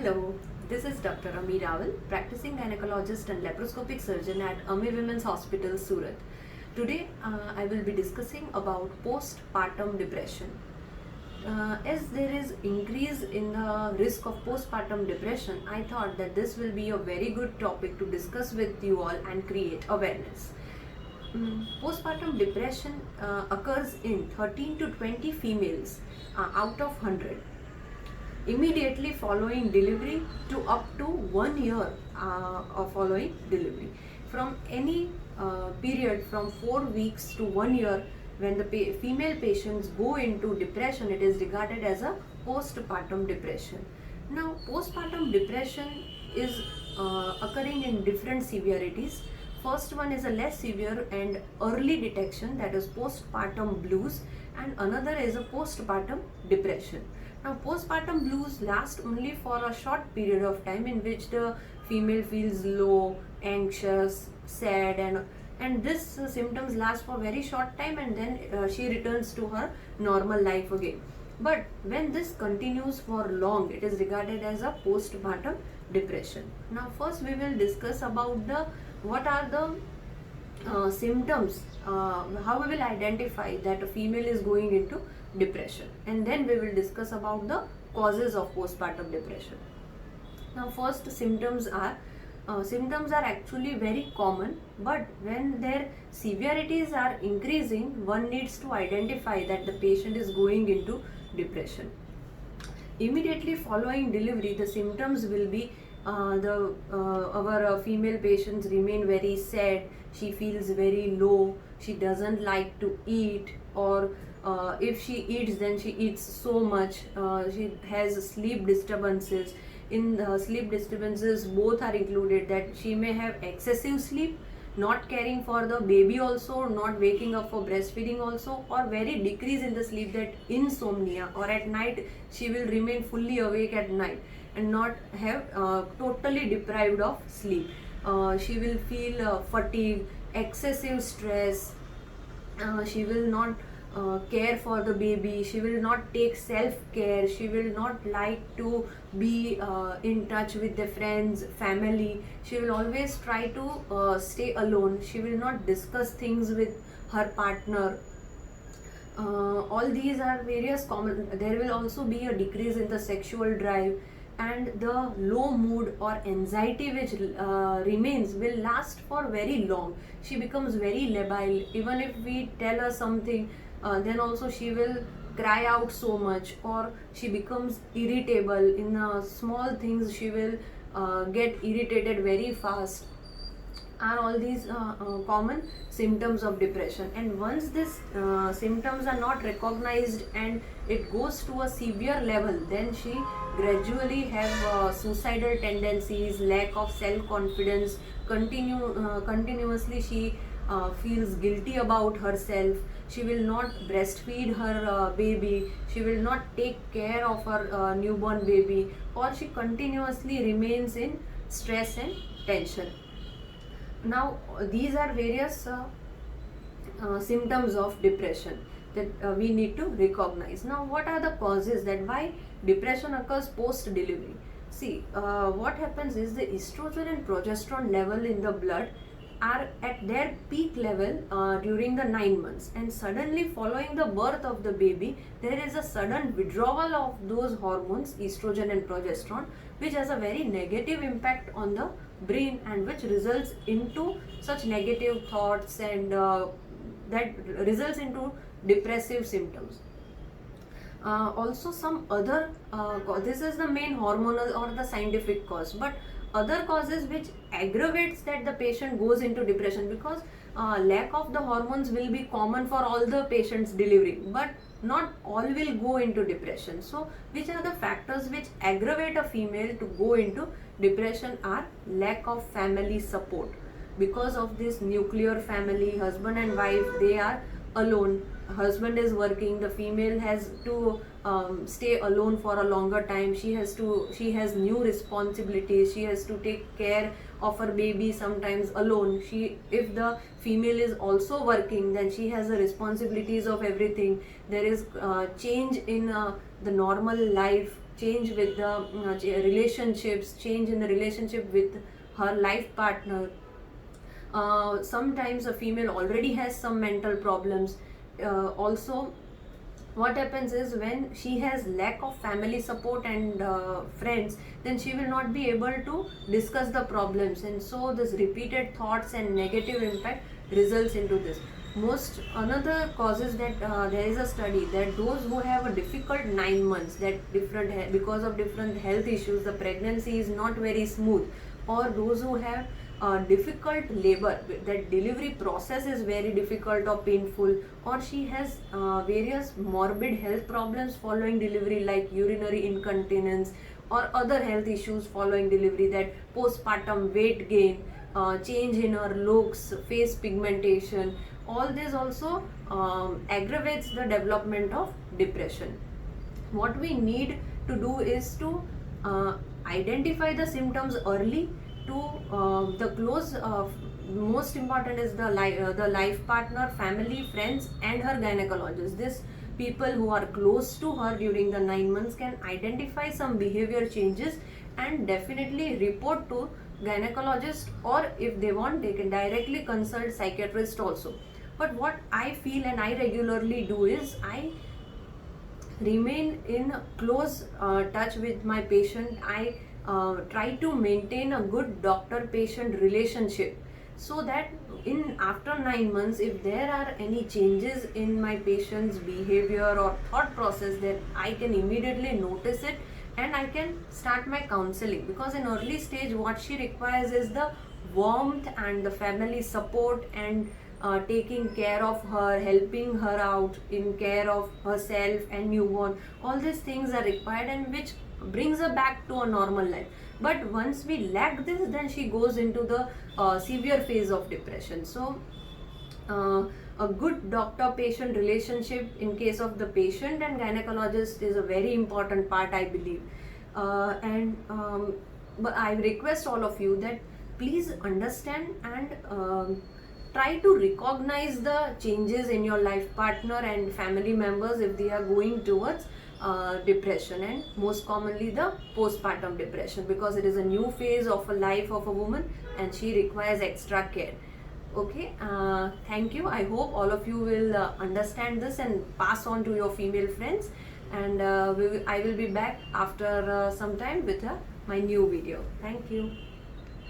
Hello, this is Dr. Ami Rawal, practicing gynecologist and laparoscopic surgeon at Ami Women's Hospital, Surat. Today, I will be discussing about postpartum depression. As there is increase in the risk of postpartum depression, I thought that this will be a very good topic to discuss with you all and create awareness. Postpartum depression occurs in 13 to 20 females out of 100 immediately following delivery to up to 1 year of following delivery. From any period from 4 weeks to 1 year, when the female patients go into depression, it is regarded as a postpartum depression. Now, postpartum depression is occurring in different severities. First one is a less severe and early detection, that is postpartum blues, and another is a postpartum depression. Now, postpartum blues last only for a short period of time in which the female feels low, anxious, sad, and this symptoms last for very short time, and then she returns to her normal life again. But when this continues for long, it is regarded as a postpartum depression. Now, first we will discuss about what are the symptoms, how we will identify that a female is going into depression, and then we will discuss about the causes of postpartum depression. Now, first symptoms are actually very common, but when their severities are increasing, one needs to identify that the patient is going into depression. Immediately following delivery, the symptoms will be our female patients remain very sad, she feels very low, she doesn't like to eat, or if she eats, then she eats so much, she has sleep disturbances. In sleep disturbances, both are included, that she may have excessive sleep, not caring for the baby also, not waking up for breastfeeding also, or very decrease in the sleep, that insomnia, or at night she will remain fully awake at night and not have totally deprived of sleep. She will feel fatigue, excessive stress, she will not care for the baby, she will not take self-care, she will not like to be in touch with the friends, family, she will always try to stay alone, she will not discuss things with her partner. All these are various common. There will also be a decrease in the sexual drive, and the low mood or anxiety which remains will last for very long. She becomes very labile. Even if we tell her something, then also she will cry out so much, or she becomes irritable in small things. She will get irritated very fast. Are all these common symptoms of depression. And once these symptoms are not recognized and it goes to a severe level, then she gradually have suicidal tendencies, lack of self-confidence, continuously she feels guilty about herself, she will not breastfeed her baby, she will not take care of her newborn baby, or she continuously remains in stress and tension. Now, these are various symptoms of depression that we need to recognize. Now, what are the causes that why depression occurs post delivery? See, what happens is the estrogen and progesterone level in the blood are at their peak level during the 9 months, and suddenly following the birth of the baby, there is a sudden withdrawal of those hormones, estrogen and progesterone, which has a very negative impact on the brain, and which results into such negative thoughts, and that results into depressive symptoms. Also, some other this is the main hormonal or the scientific cause, but other causes which aggravates that the patient goes into depression, because lack of the hormones will be common for all the patients delivering, but not all will go into depression. So, which are the factors which aggravate a female to go into depression are lack of family support. Because of this nuclear family, husband and wife, they are alone, husband is working, the female has to stay alone for a longer time, she has new responsibilities, she has to take care of her baby sometimes alone. If the female is also working, then she has the responsibilities of everything. There is change in the normal life, change with the relationships, change in the relationship with her life partner. Sometimes a female already has some mental problems. Also, what happens is when she has lack of family support and friends, then she will not be able to discuss the problems, and so this repeated thoughts and negative impact results into this. Most another causes that there is a study that those who have a difficult 9 months, that because of different health issues the pregnancy is not very smooth, or those who have difficult labor, that delivery process is very difficult or painful, or she has various morbid health problems following delivery like urinary incontinence or other health issues following delivery, that postpartum weight gain, change in her looks, face pigmentation, all this also aggravates the development of depression. What we need to do is to identify the symptoms early, to the close most important is the life partner, family, friends and her gynecologist. This people who are close to her during the 9 months can identify some behavior changes and definitely report to gynecologist, or if they want they can directly consult psychiatrist also. But what I feel and I regularly do is I remain in close touch with my patient. I try to maintain a good doctor patient relationship, so that in after 9 months if there are any changes in my patient's behavior or thought process, then I can immediately notice it and I can start my counseling. Because in early stage what she requires is the warmth and the family support, and taking care of her, helping her out in care of herself and newborn. All these things are required and which brings her back to a normal life. But once we lack this, then she goes into the severe phase of depression. So a good doctor patient relationship in case of the patient and gynecologist is a very important part, I believe. But I request all of you that please understand and try to recognize the changes in your life partner and family members if they are going towards depression, and most commonly the postpartum depression, because it is a new phase of a life of a woman and she requires extra care. Okay, thank you. I hope all of you will understand this and pass on to your female friends, and I will be back after some time with my new video. Thank you.